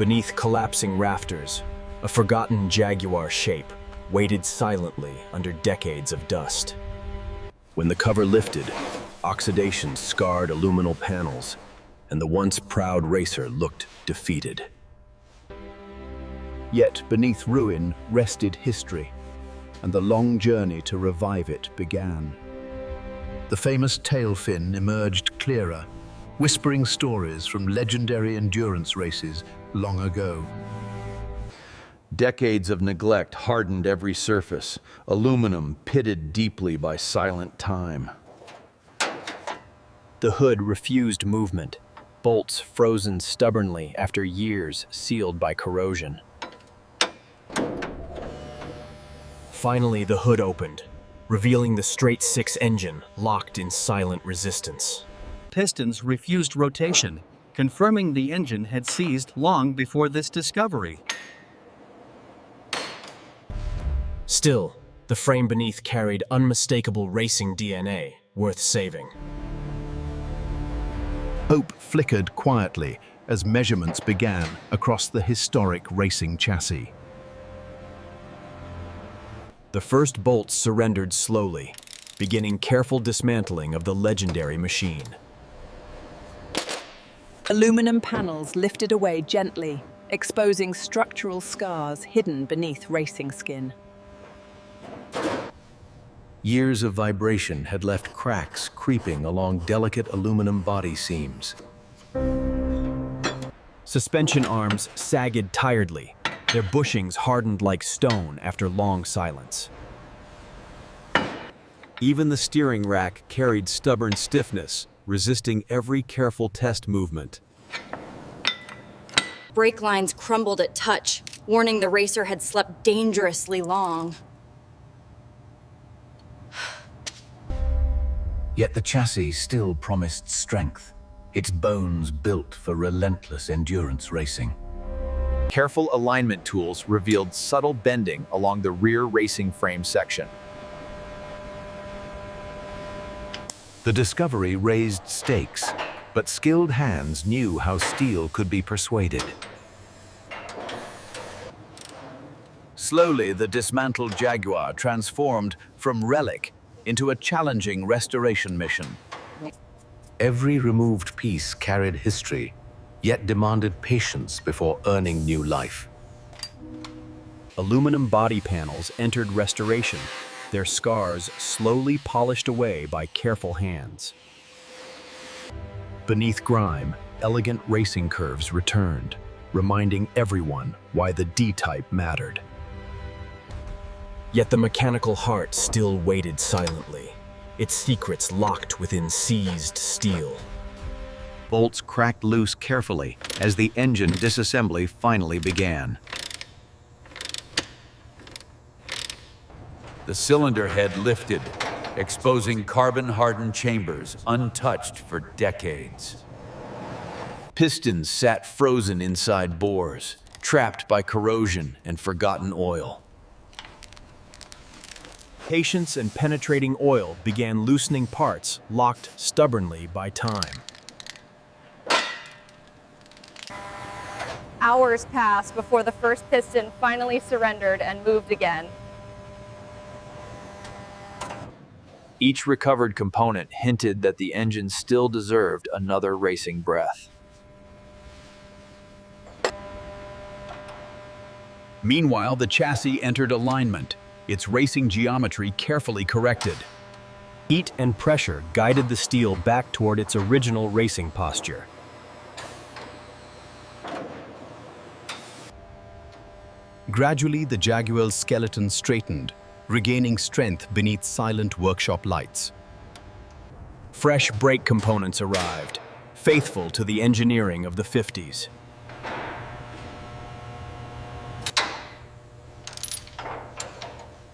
Beneath collapsing rafters, a forgotten Jaguar shape waited silently under decades of dust. When the cover lifted, oxidation scarred aluminum panels, and the once proud racer looked defeated. Yet beneath ruin rested history, and the long journey to revive it began. The famous tail fin emerged clearer, whispering stories from legendary endurance races long ago. Decades of neglect hardened every surface, aluminum pitted deeply by silent time. The hood refused movement, bolts frozen stubbornly after years sealed by corrosion. Finally, the hood opened, revealing the straight-six engine locked in silent resistance. Pistons refused rotation, confirming the engine had seized long before this discovery. Still, the frame beneath carried unmistakable racing DNA, worth saving. Hope flickered quietly as measurements began across the historic racing chassis. The first bolts surrendered slowly, beginning careful dismantling of the legendary machine. Aluminum panels lifted away gently, exposing structural scars hidden beneath racing skin. Years of vibration had left cracks creeping along delicate aluminum body seams. Suspension arms sagged tiredly, their bushings hardened like stone after long silence. Even the steering rack carried stubborn stiffness, resisting every careful test movement. Brake lines crumbled at touch, warning the racer had slept dangerously long. Yet the chassis still promised strength, its bones built for relentless endurance racing. Careful alignment tools revealed subtle bending along the rear racing frame section. The discovery raised stakes, but skilled hands knew how steel could be persuaded. Slowly, the dismantled Jaguar transformed from relic into a challenging restoration mission. Every removed piece carried history, yet demanded patience before earning new life. Aluminum body panels entered restoration, their scars slowly polished away by careful hands. Beneath grime, elegant racing curves returned, reminding everyone why the D-Type mattered. Yet the mechanical heart still waited silently, its secrets locked within seized steel. Bolts cracked loose carefully as the engine disassembly finally began. The cylinder head lifted, exposing carbon-hardened chambers untouched for decades. Pistons sat frozen inside bores, trapped by corrosion and forgotten oil. Patience and penetrating oil began loosening parts locked stubbornly by time. Hours passed before the first piston finally surrendered and moved again. Each recovered component hinted that the engine still deserved another racing breath. Meanwhile, the chassis entered alignment, its racing geometry carefully corrected. Heat and pressure guided the steel back toward its original racing posture. Gradually, the Jaguar's skeleton straightened, regaining strength beneath silent workshop lights. Fresh brake components arrived, faithful to the engineering of the 50s.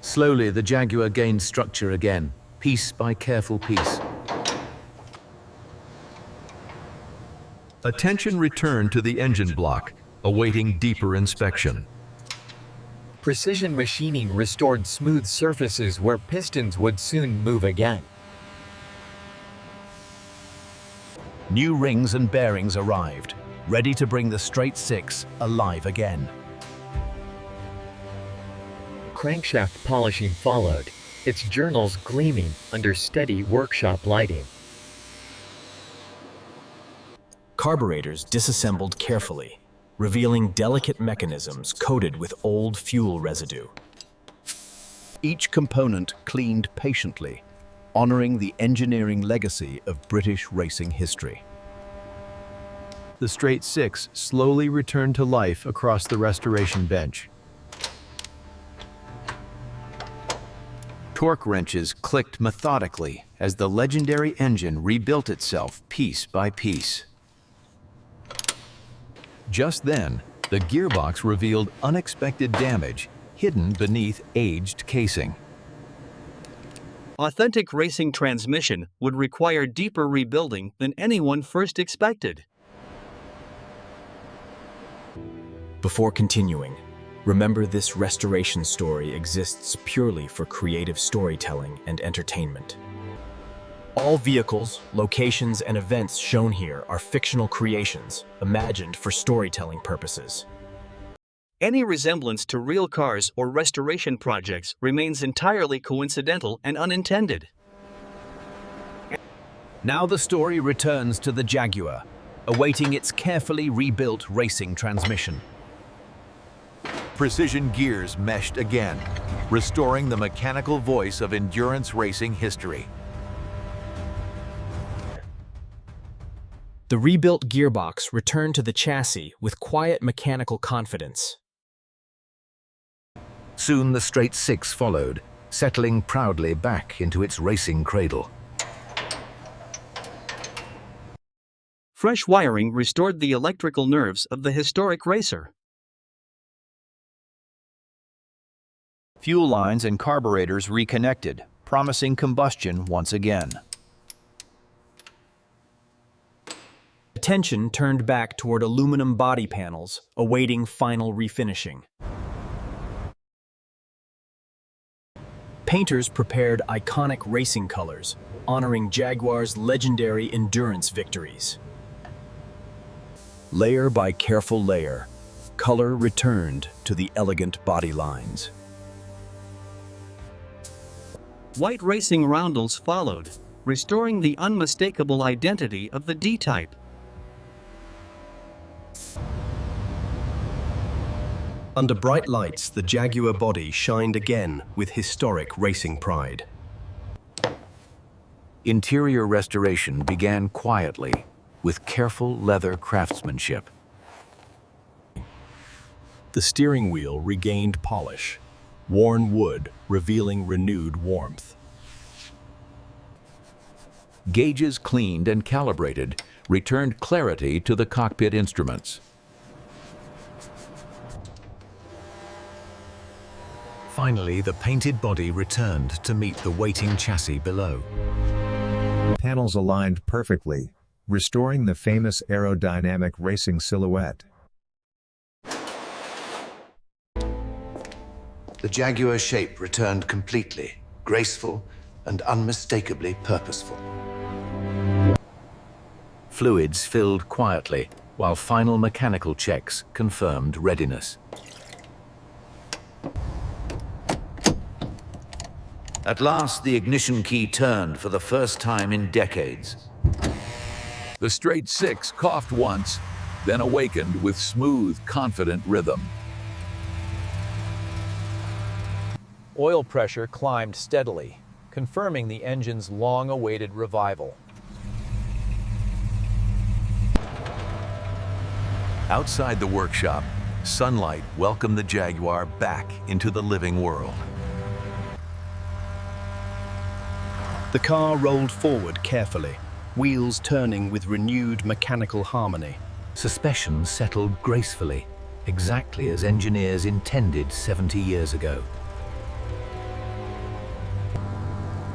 Slowly, the Jaguar gained structure again, piece by careful piece. Attention returned to the engine block, awaiting deeper inspection. Precision machining restored smooth surfaces where pistons would soon move again. New rings and bearings arrived, ready to bring the straight six alive again. Crankshaft polishing followed, its journals gleaming under steady workshop lighting. Carburetors disassembled carefully, revealing delicate mechanisms coated with old fuel residue. Each component cleaned patiently, honoring the engineering legacy of British racing history. The straight six slowly returned to life across the restoration bench. Torque wrenches clicked methodically as the legendary engine rebuilt itself piece by piece. Just then, the gearbox revealed unexpected damage hidden beneath aged casing. Authentic racing transmission would require deeper rebuilding than anyone first expected. Before continuing, remember this restoration story exists purely for creative storytelling and entertainment. All vehicles, locations, and events shown here are fictional creations, imagined for storytelling purposes. Any resemblance to real cars or restoration projects remains entirely coincidental and unintended. Now the story returns to the Jaguar, awaiting its carefully rebuilt racing transmission. Precision gears meshed again, restoring the mechanical voice of endurance racing history. The rebuilt gearbox returned to the chassis with quiet mechanical confidence. Soon the straight six followed, settling proudly back into its racing cradle. Fresh wiring restored the electrical nerves of the historic racer. Fuel lines and carburetors reconnected, promising combustion once again. Attention turned back toward aluminum body panels, awaiting final refinishing. Painters prepared iconic racing colors, honoring Jaguar's legendary endurance victories. Layer by careful layer, color returned to the elegant body lines. White racing roundels followed, restoring the unmistakable identity of the D-Type. Under bright lights, the Jaguar body shined again with historic racing pride. Interior restoration began quietly, with careful leather craftsmanship. The steering wheel regained polish, worn wood revealing renewed warmth. Gauges cleaned and calibrated returned clarity to the cockpit instruments. Finally, the painted body returned to meet the waiting chassis below. Panels aligned perfectly, restoring the famous aerodynamic racing silhouette. The Jaguar shape returned completely, graceful and unmistakably purposeful. Fluids filled quietly, while final mechanical checks confirmed readiness. At last, the ignition key turned for the first time in decades. The straight six coughed once, then awakened with smooth, confident rhythm. Oil pressure climbed steadily, confirming the engine's long-awaited revival. Outside the workshop, sunlight welcomed the Jaguar back into the living world. The car rolled forward carefully, wheels turning with renewed mechanical harmony. Suspension settled gracefully, exactly as engineers intended 70 years ago.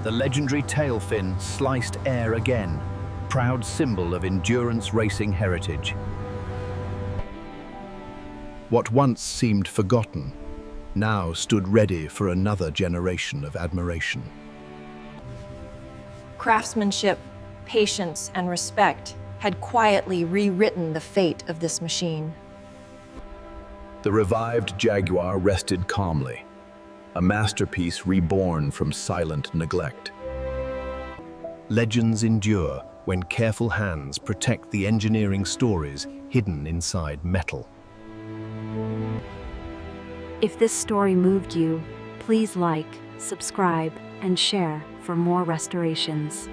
The legendary tail fin sliced air again, proud symbol of endurance racing heritage. What once seemed forgotten now stood ready for another generation of admiration. Craftsmanship, patience, and respect had quietly rewritten the fate of this machine. The revived Jaguar rested calmly, a masterpiece reborn from silent neglect. Legends endure when careful hands protect the engineering stories hidden inside metal. If this story moved you, please like, subscribe, and share for more restorations.